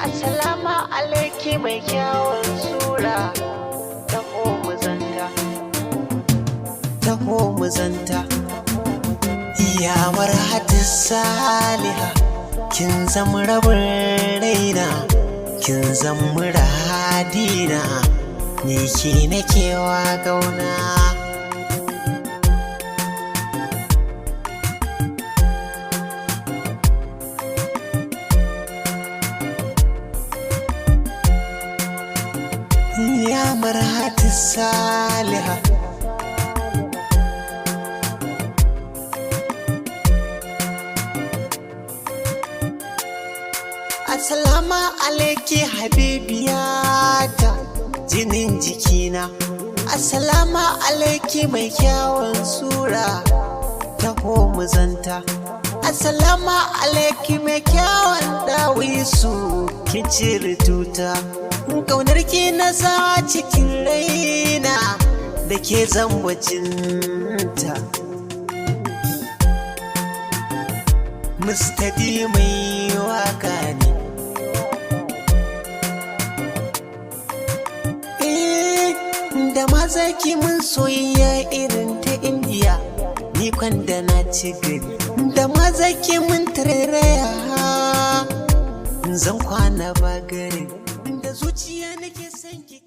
Assalamu alaiki mai kyawun sura, taho mu zanta, taho mu zanta. Ya maratussaliha, kin zama rabin raina, kin zama muradina, ni ke nakewa gauna. Ya maratussaliha, assalamu alaiki habibiyata, jinin jikina. Assalamu alaiki mai kyawun sura, taho mu zanta. Assalamu alaiki mai kyawun dawisu, kin cire tuta. Ƙaunar ki na sa cikin raina, da ke zambacinta. Mustadi mai waka ne, da maza ki mun soyayya irin ta Indiya, ni kwanda na ci gari. Da maza ki mun tarairaya, zan kwana ba gari. Da zuciya nake son ki.